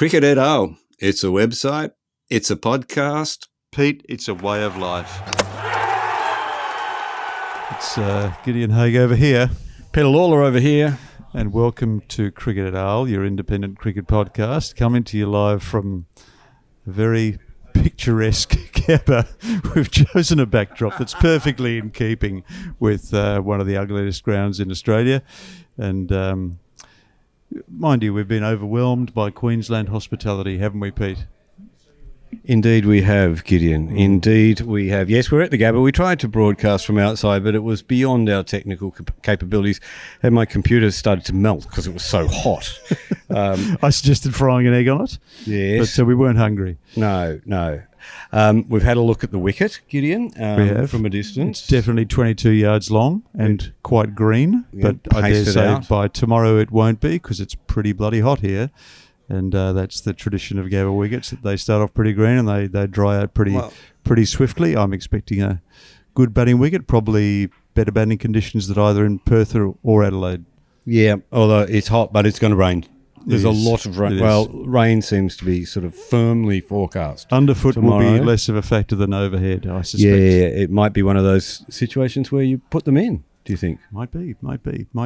Cricket et al. It's a website, it's a podcast. Pete, it's a way of life. It's Gideon Haig over here. Peter Lawler over here. And welcome to Cricket et al., your independent cricket podcast, coming to you live from a very picturesque Gabba. We've chosen a backdrop that's perfectly in keeping with one of the ugliest grounds in Australia. And mind you, we've been overwhelmed by Queensland hospitality, haven't we, Pete? Indeed we have, Gideon. Indeed we have. Yes, we're at the Gabba. We tried to broadcast from outside, but it was beyond our technical capabilities, and my computer started to melt because it was so hot. I suggested frying an egg on it. Yes. But we weren't hungry. No. We've had a look at the wicket, Gideon, we have. from a distance. It's definitely 22 yards long and quite green, but I dare say by tomorrow it won't be because it's pretty bloody hot here. And that's the tradition of Gabba wickets. They start off pretty green and they dry out pretty swiftly. I'm expecting a good batting wicket, probably better batting conditions than either in Perth or Adelaide. Yeah, although it's hot, but it's going to rain. There's a lot of rain. Well, rain seems to be sort of firmly forecast. Underfoot tomorrow will be less of a factor than overhead, I suspect. Yeah, it might be one of those situations where you put them in, do you think? Might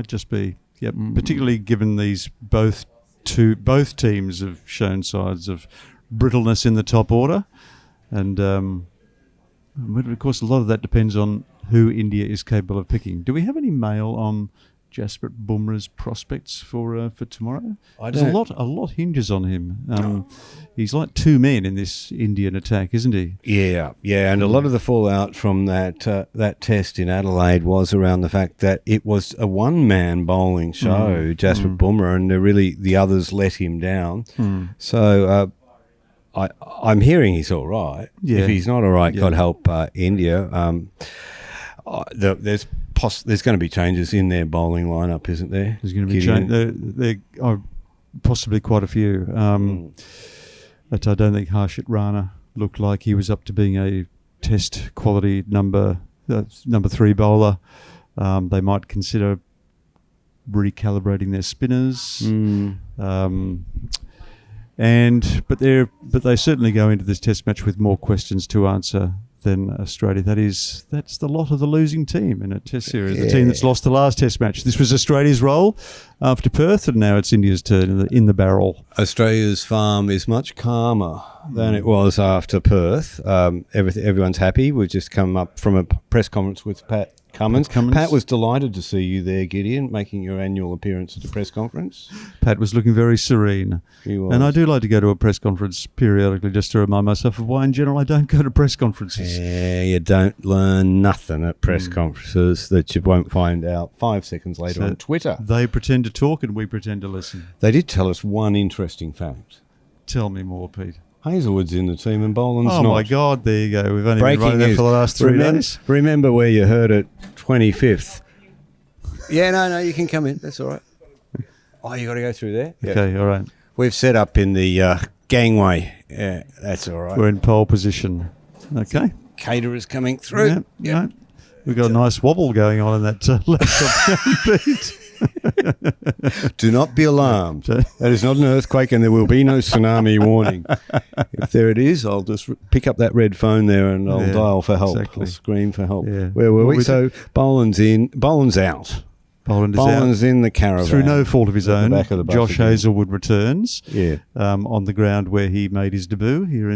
just be. Yep. Particularly given these both teams have shown signs of brittleness in the top order. And of course, a lot of that depends on who India is capable of picking. Do we have any mail on Jasprit Bumrah's prospects for tomorrow? There's a lot hinges on him. He's like two men in this Indian attack, isn't he? Yeah, and a lot of the fallout from that test in Adelaide was around the fact that it was a one-man bowling show, Jasprit Bumrah, and the others let him down. So I'm hearing he's all right. Yeah. If he's not all right, God help India. There's going to be changes in their bowling lineup, isn't there? There's going to be changes. There are possibly quite a few. But I don't think Harshit Rana looked like he was up to being a test quality number 3 bowler. They might consider recalibrating their spinners. But they certainly go into this test match with more questions to answer than Australia. That's the lot of the losing team in a test series. The team that's lost the last test match. This was Australia's role after Perth, and now it's India's turn in the barrel. Australia's farm is much calmer than it was after Perth. Everyone's happy. We've just come up from a press conference with Pat Cummins. Pat was delighted to see you there, Gideon, making your annual appearance at the press conference. Pat was looking very serene. He was. And I do like to go to a press conference periodically just to remind myself of why in general I don't go to press conferences. Yeah, you don't learn nothing at press conferences that you won't find out 5 seconds later on Twitter. They pretend to talk and we pretend to listen. They did tell us one interesting fact. Tell me more, Pete. Hazelwood's in the team and Boland's not. Oh, my God, there you go. We've only been running there for the last 3 days. Remember where you heard it, 25th. Yeah, no, you can come in. That's all right. Oh, you got to go through there? Okay, all right. We've set up in the gangway. Yeah, that's all right. We're in pole position. Okay. Caterers coming through. Yeah. We've got a nice wobble going on in that laptop, Pete. Do not be alarmed. That is not an earthquake and there will be no tsunami warning. If there it is, I'll just pick up that red phone there and I'll dial for help. Exactly. I'll scream for help. Yeah. Where were we? So Boland's in. Boland's out. Boland's in the caravan. Through no fault of his own. Back of the Josh again. Hazelwood returns on the ground where he made his debut here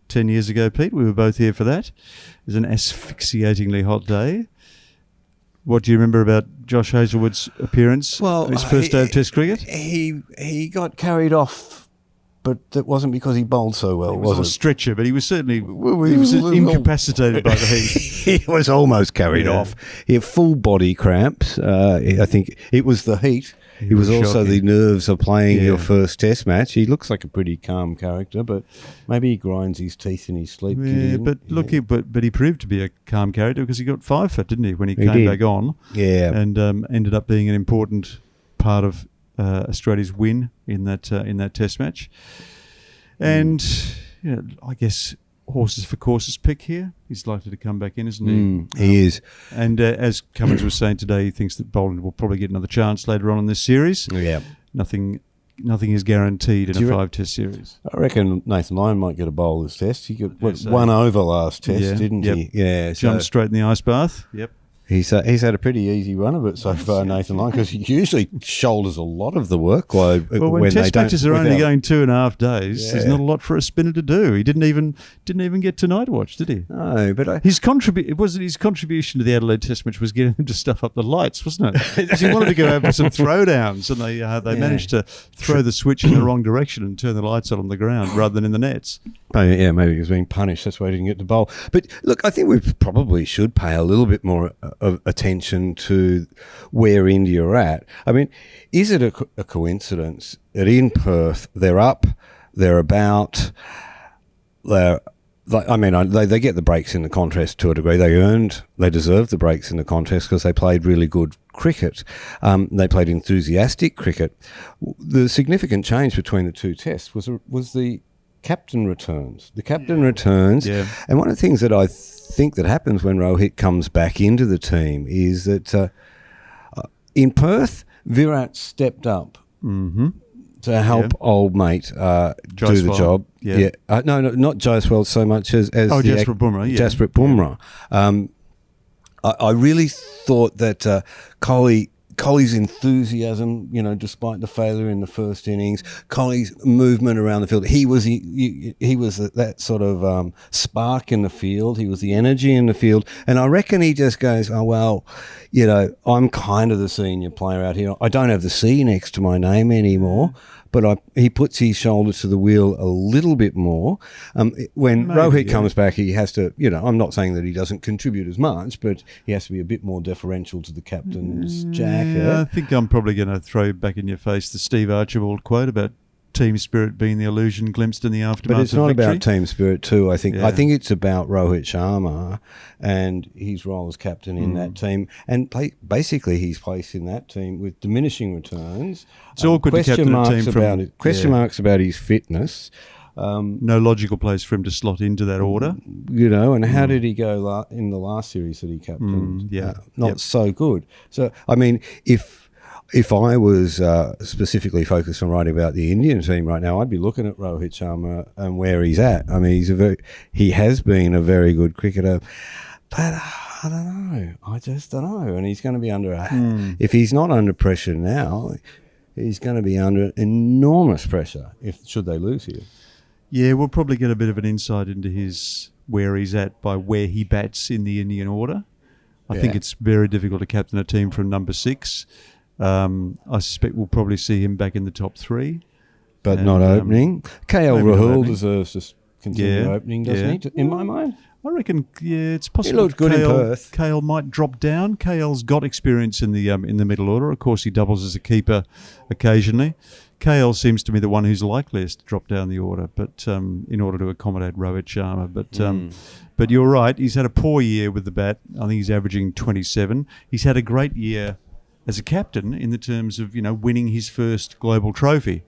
10 years ago, Pete. We were both here for that. It was an asphyxiatingly hot day. What do you remember about Josh Hazelwood's appearance? Well, his first day of Test cricket? He got carried off, but that wasn't because he bowled so well, was it? On a stretcher, but he was certainly incapacitated by the heat. He was almost carried off. He had full body cramps. I think it was the heat. It was also the nerves of playing your first Test match. He looks like a pretty calm character, but maybe he grinds his teeth in his sleep. Yeah, but he proved to be a calm character because he got 5 foot, didn't he, when he came back on? Yeah, and ended up being an important part of Australia's win in that Test match. And I guess horses for courses pick here. He's likely to come back in, isn't he? He is. And as Cummins was saying today, he thinks that Boland will probably get another chance later on in this series. Yeah. Nothing is guaranteed in a 5-test series. I reckon Nathan Lyon might get a bowler's test. He got So. one over last test, didn't he? Yeah, jumped straight in the ice bath. Yep. He's had a pretty easy run of it so far, Nathan Lyon, because he usually shoulders a lot of the workload. Well, when test matches are only going 2.5 days, there's not a lot for a spinner to do. He didn't even get to night watch, did he? No, but his contribution to the Adelaide Test match was getting him to stuff up the lights, wasn't it? Because he wanted to go over some throwdowns, and they managed to throw the switch in the wrong direction and turn the lights on the ground rather than in the nets. Oh, yeah, maybe he was being punished. That's why he didn't get the bowl. But look, I think we probably should pay a little bit more of attention to where India are at. I mean, is it a coincidence that in Perth they're up, they're about, they get the breaks in the contest to a degree. They deserved the breaks in the contest because they played really good cricket. They played enthusiastic cricket. The significant change between the two tests was the captain returns. And one of the things that I think that happens when Rohit comes back into the team is that in Perth, Virat stepped up to help old mate do the job. No, not Jaiswal so much as Jasprit Bumrah. Jasprit Bumrah. I really thought that Colley's enthusiasm, despite the failure in the first innings, Colley's movement around the field, he was that sort of spark in the field. He was the energy in the field. And I reckon he just goes, oh, well, I'm kind of the senior player out here. I don't have the C next to my name anymore. But he puts his shoulder to the wheel a little bit more. When Rohit comes back, he has to, I'm not saying that he doesn't contribute as much, but he has to be a bit more deferential to the captain's jacket. I think I'm probably going to throw back in your face the Steve Archibald quote about team spirit being the illusion glimpsed in the aftermath of victory. But it's not about team spirit too, I think. I think it's about Rohit Sharma and his role as captain in that team. And basically his place in that team with diminishing returns. It's awkward to captain a team question marks about his fitness. No logical place for him to slot into that order. And how did he go in the last series that he captained? Not so good. So, I mean, if I was specifically focused on writing about the Indian team right now, I'd be looking at Rohit Sharma and where he's at. I mean, he has been a very good cricketer, but I don't know. I just don't know. And he's going to be if he's not under pressure now, he's going to be under enormous pressure should they lose here. Yeah, we'll probably get a bit of an insight into where he's at by where he bats in the Indian order. I think it's very difficult to captain a team from number 6. I suspect we'll probably see him back in the top 3. But not opening. KL Rahul deserves to continue opening, doesn't he? In my mind. I reckon, it's possible. He looked good in Perth. KL might drop down. KL's got experience in the middle order. Of course, he doubles as a keeper occasionally. KL seems to be the one who's likeliest to drop down the order, but in order to accommodate Rohit Sharma. But you're right. He's had a poor year with the bat. I think he's averaging 27. He's had a great year as a captain in the terms of winning his first global trophy,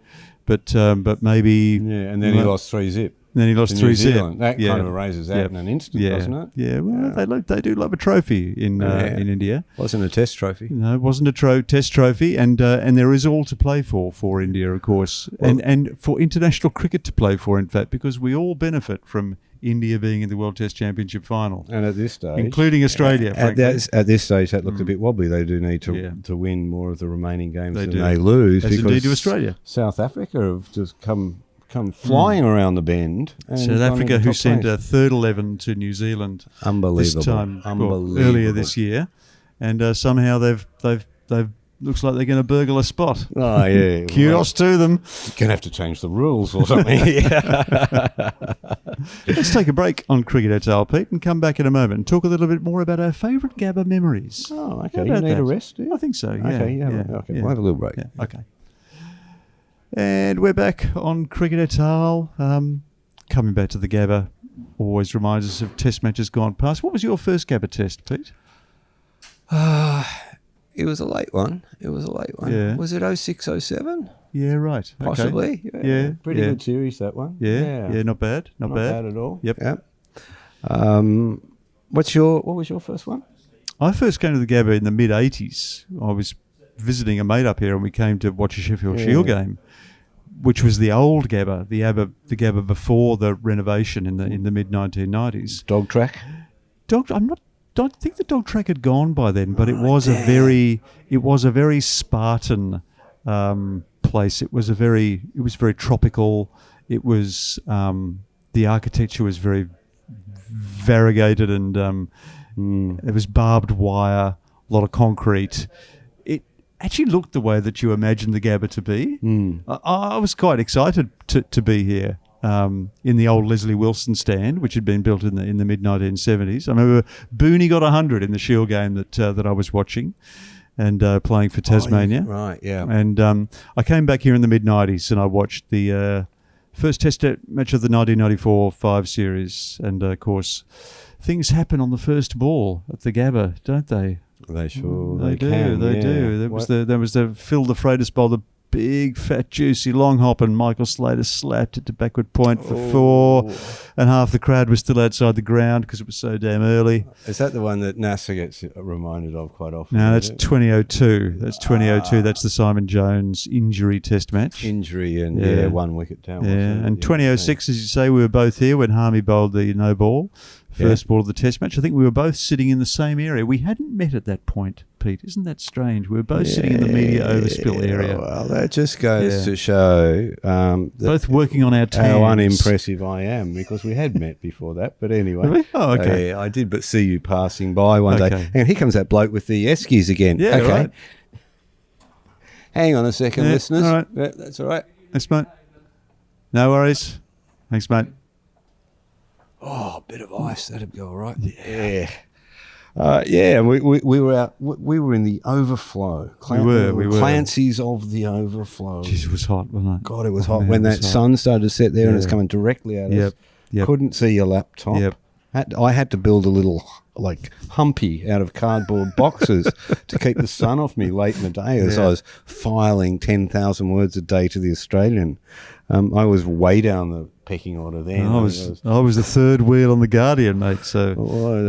but maybe and then he lost 3-zip. Then he lost 3-0. That kind of erases that in an instant, doesn't it? Yeah, well, they do love a trophy in India. Wasn't a test trophy. No, it wasn't a test trophy, and there is all to play for India, of course, and for international cricket to play for, in fact, because we all benefit from India being in the World Test Championship final. And at this stage... including Australia, frankly. At this stage, that looks a bit wobbly. They do need to win more of the remaining games than they lose. As indeed to Australia. South Africa have just come flying around the bend. South Africa, who sent a third 11 to New Zealand this time, earlier this year, and somehow they've looks like they're going to burgle a spot. Oh yeah, kudos to them. You're going to have to change the rules or something. Let's take a break on Cricket Hotel, Pete, and come back in a moment and talk a little bit more about our favourite Gabba memories. Oh, okay. You need a rest, do you? I think so. Yeah. Okay. Okay. We'll have a little break. Yeah. Okay. And we're back on Cricket Hotel. Coming back to the Gabba always reminds us of test matches gone past. What was your first Gabba test, Pete? It was a late one. Yeah. Was it 06, 07? Yeah, right. Possibly. Okay. Yeah. Pretty good series, that one. Yeah, not bad. Not bad at all. Yep. What was your first one? I first came to the Gabba in the mid-'80s. I was visiting a mate up here and we came to watch a Sheffield Shield game. which was the old Gabba, the Gabba before the renovation in the mid 1990s. Dog track. Don't think the dog track had gone by then, but it was a very Spartan place. It was very tropical. It was the architecture was very variegated, and there was barbed wire, a lot of concrete. It actually looked the way that you imagined the Gabba to be. I was quite excited to be here. In the old Leslie Wilson stand, which had been built in the mid 1970s. I remember Booney got 100 in the Shield game that I was watching, and playing for Tasmania. Right, yeah. And I came back here in the mid 90s, and I watched the first Test match of the 1994 5 series, and of course, things happen on the first ball at the Gabba, don't they? They sure They do. There was the Phil the Freitas bowl, the big, fat, juicy long hop, and Michael Slater slapped it to backward point for 4, and half the crowd was still outside the ground because it was so damn early. Is that the one that NASA gets reminded of quite often? No, that's 2002. That's 2002. That's the Simon Jones injury Test match. Injury and 1 wicket down. Yeah, and 2006, as you say, we were both here when Harmy bowled the no ball. First ball of the Test match. I think we were both sitting in the same area. We hadn't met at that point, Pete. Isn't that strange? We were both sitting in the media overspill area. Well, that just goes to show both working on our teams. How unimpressive I am, because we had met before that. But anyway. Really? Oh, okay. I did but see you passing by one day. And here comes that bloke with the Eskies again. Yeah, okay. Right. Hang on a second, listeners. All right. Yeah, that's all right. Thanks, mate. No worries. Thanks, mate. Oh, a bit of ice. That'd go all right. Yeah. We were out. We were in the overflow. We were. Clancy's of the overflow. Jeez, it was hot, wasn't it? God, it was hot when that sun started to set there and it's coming directly at us. Yep. Couldn't see your laptop. Yep. I had to build a little humpy out of cardboard boxes to keep the sun off me late in the day as I was filing 10,000 words a day to the Australian. I was way down the pecking order then. I was the third wheel on the Guardian, mate, so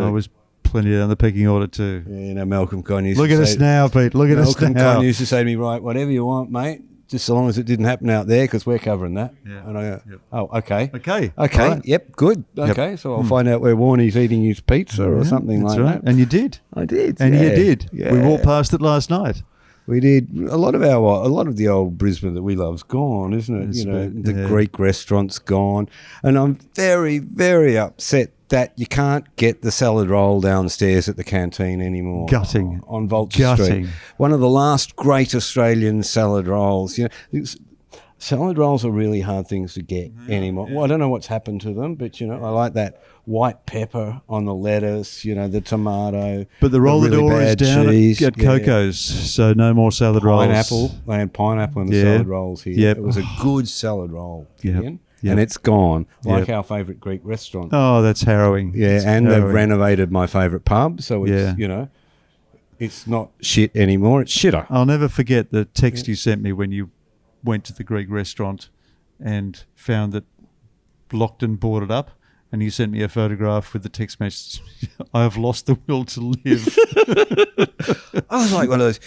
I was plenty down the pecking order too. Yeah, Malcolm Conn used Look to at us now, Pete. Look at us now. Malcolm Conn used to say to me, right, whatever you want, mate, just so long as it didn't happen out there, because we're covering that. Yeah. And I go, oh, okay. Okay. Right. Yep, good. Okay, so I'll find out where Warnie's eating his pizza or something like that. And you did. I did. And you did. Yeah. We walked past it last night. We did. A lot of the old Brisbane that we love's gone, isn't it? The Greek restaurant's gone. And I'm very, very upset that you can't get the salad roll downstairs at the canteen anymore. Gutting. On Vulture Street. One of the last great Australian salad rolls. Salad rolls are really hard things to get anymore. Well, I don't know what's happened to them, but, I like that white pepper on the lettuce, the tomato. But the roller really door is down at Coco's, so no more salad rolls. They had pineapple in the salad rolls here. Yep. It was a good salad roll, Gideon, Yep. and it's gone, like our favourite Greek restaurant. Oh, that's harrowing. Yeah, they've renovated my favourite pub, so it's, it's not shit anymore, it's shitter. I'll never forget the text you sent me when you went to the Greek restaurant and found that Lockton boarded up, and you sent me a photograph with the text message, I have lost the will to live. I was like one of those,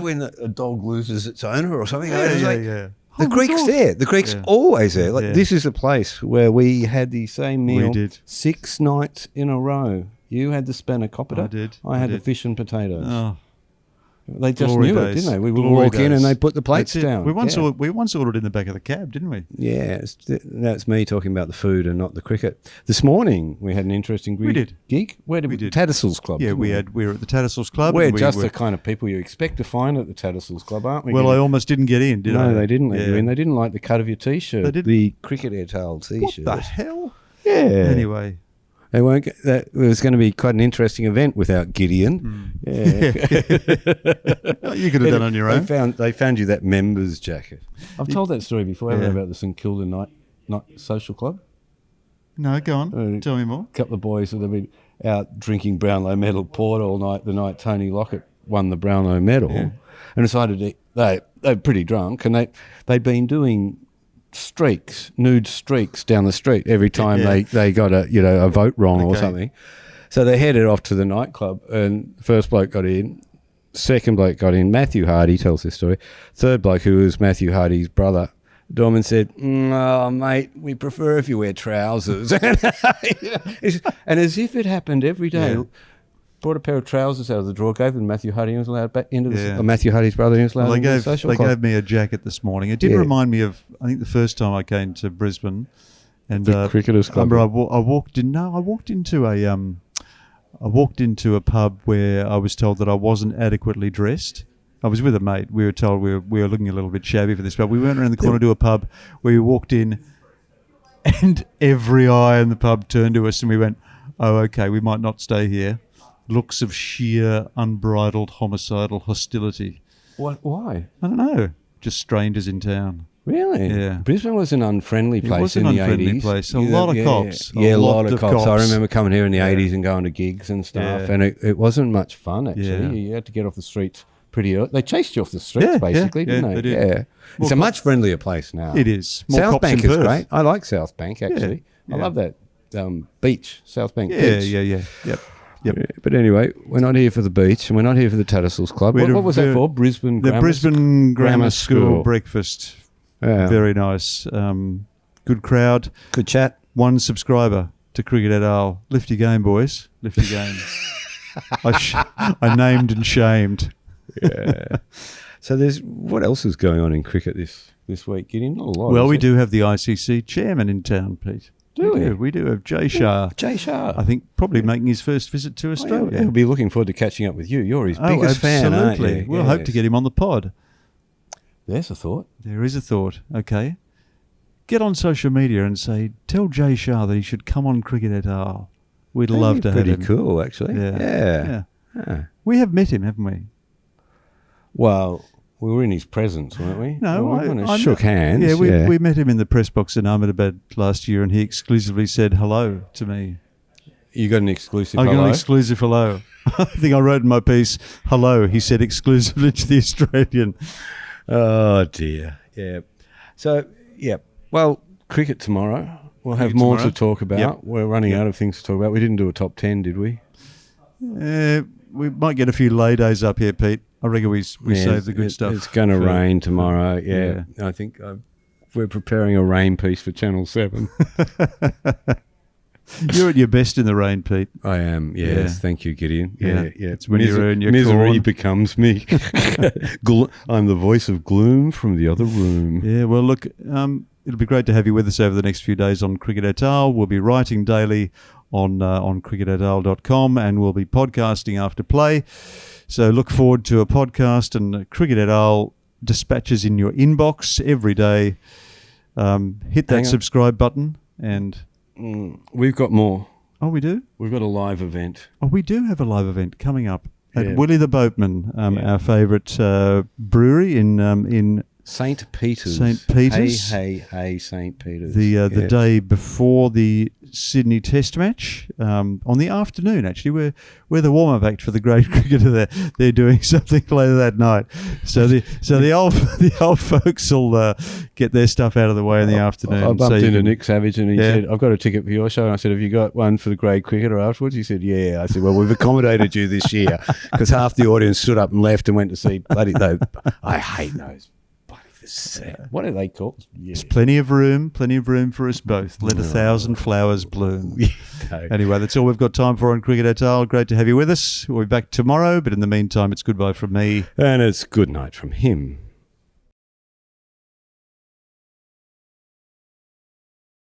when a dog loses its owner or something. Yeah. The Greek's there. The Greek's always there. This is a place where we had the same meal 6 nights in a row. You had the spanakopita. I did. I had the fish and potatoes. Oh. They just knew it, didn't they? We would walk in and they put the plates down. We once ordered in the back of the cab, didn't we? Yeah, that's me talking about the food and not the cricket. This morning we had an interesting gig. Where did we? Tattersalls Club. Yeah, we were at the Tattersalls Club. We're just the kind of people you expect to find at the Tattersalls Club, aren't we? Well, I almost didn't get in, did I? No, they didn't let you in. They didn't like the cut of your T-shirt. The cricket airtail T-shirt. What the hell? Yeah. Anyway. They won't. It was going to be quite an interesting event without Gideon. Yeah, you could have done on your own. They found you that members jacket. I've told that story before, haven't I, about the St Kilda night social club? No, go on. Tell me more. A couple of boys that have been out drinking Brownlow medal port all night. The night Tony Lockett won the Brownlow medal, and decided they're pretty drunk, and they'd been doing nude streaks down the street every time they got a vote wrong or something. So they headed off to the nightclub, and first bloke got in, second bloke got in, Matthew Hardy tells this story, third bloke, who was Matthew Hardy's brother, Dorman said, "Oh, mate, we prefer if you wear trousers." And as if it happened every day, brought a pair of trousers out of the drawer, gave them to Matthew Huddy, and was allowed back into Matthew Huddy's brother, and was allowed into the social club. They gave me a jacket this morning. It did remind me of, I think, the first time I came to Brisbane. And the Cricketers Club. I walked into a pub where I was told that I wasn't adequately dressed. I was with a mate. We were told we were looking a little bit shabby for this, but we went around the corner to a pub where we walked in, and every eye in the pub turned to us, and we went, "Oh, okay, we might not stay here." Looks of sheer, unbridled, homicidal hostility. What? Why? I don't know. Just strangers in town. Really? Yeah. Brisbane was an unfriendly place it was in an the 80s. unfriendly place. A lot of cops. Yeah, a lot of cops. I remember coming here in the Yeah. 80s and going to gigs and stuff, and it wasn't much fun, actually. Yeah. You had to get off the streets pretty early. They chased you off the streets, basically, didn't they? did. Yeah. It's a much friendlier place now. It is. More South cops Bank in is Perth. great. I like South Bank, actually. Yeah. I love that beach, South Bank Beach. Yeah. Yep. Yeah, but anyway, we're not here for the beach, and we're not here for the Tattersalls Club. What was that for? Brisbane Grammar School breakfast. Yeah. Very nice. Good crowd. Good chat. 1 subscriber to Cricket et al. Lift your game, boys. Lift your game. I named and shamed. Yeah. So what else is going on in cricket this week, Gideon? Not a lot. Well, we do have the ICC chairman in town, Pete. Do we? We do have Jay Shah. Jay Shah. I think probably making his first visit to Australia. He'll be looking forward to catching up with you. You're his biggest fan, aren't you? We'll hope to get him on the pod. There's a thought. There is a thought. Okay. Get on social media and tell Jay Shah that he should come on Cricket et al. We'd love to have him. Pretty cool, actually. Yeah. Yeah. We have met him, haven't we? Well, we were in his presence, weren't we? No, I shook hands. Yeah, we met him in the press box in Ahmedabad last year, and he exclusively said hello to me. You got an exclusive I hello? got an exclusive hello. I think I wrote in my piece, hello, he said exclusively to the Australian. Oh, dear. Yeah. So, well, cricket tomorrow. We'll have more to talk about. Yep. We're running out of things to talk about. We didn't do a top 10, did we? We might get a few lay days up here, Pete. I reckon we save the good stuff. It's going to rain tomorrow. Yeah. I think we're preparing a rain piece for Channel 7. You're at your best in the rain, Pete. I am, yes. Yeah. Thank you, Gideon. Yeah. It's when you earn your misery corn. becomes me. I'm the voice of gloom from the other room. Yeah, well, look, it'll be great to have you with us over the next few days on Cricket et al. We'll be writing daily on cricketetal.com, and we'll be podcasting after play. So look forward to a podcast and Cricket et al. Dispatches in your inbox every day. Hit that subscribe button and... we've got more. Oh, we do? We've got a live event. Oh, we do have a live event coming up at Willie the Boatman, our favourite brewery in St. Peter's. St. Peter's. Hey, St. Peter's. The day before the Sydney Test match, on the afternoon, actually. We're the warm-up act for the great cricketer there. They're doing something later that night. So the old folks will get their stuff out of the way in the afternoon. I bumped into Nick Savage and he said, I've got a ticket for your show. And I said, have you got one for the great cricketer afterwards? He said, yeah. I said, well, we've accommodated you this year because half the audience stood up and left and went to see bloody... I hate those. What are they called? There's plenty of room for us both. Let 1,000 flowers bloom. Anyway, that's all we've got time for on Cricket et al. Great to have you with us. We'll be back tomorrow, but in the meantime, it's goodbye from me. And it's good night from him.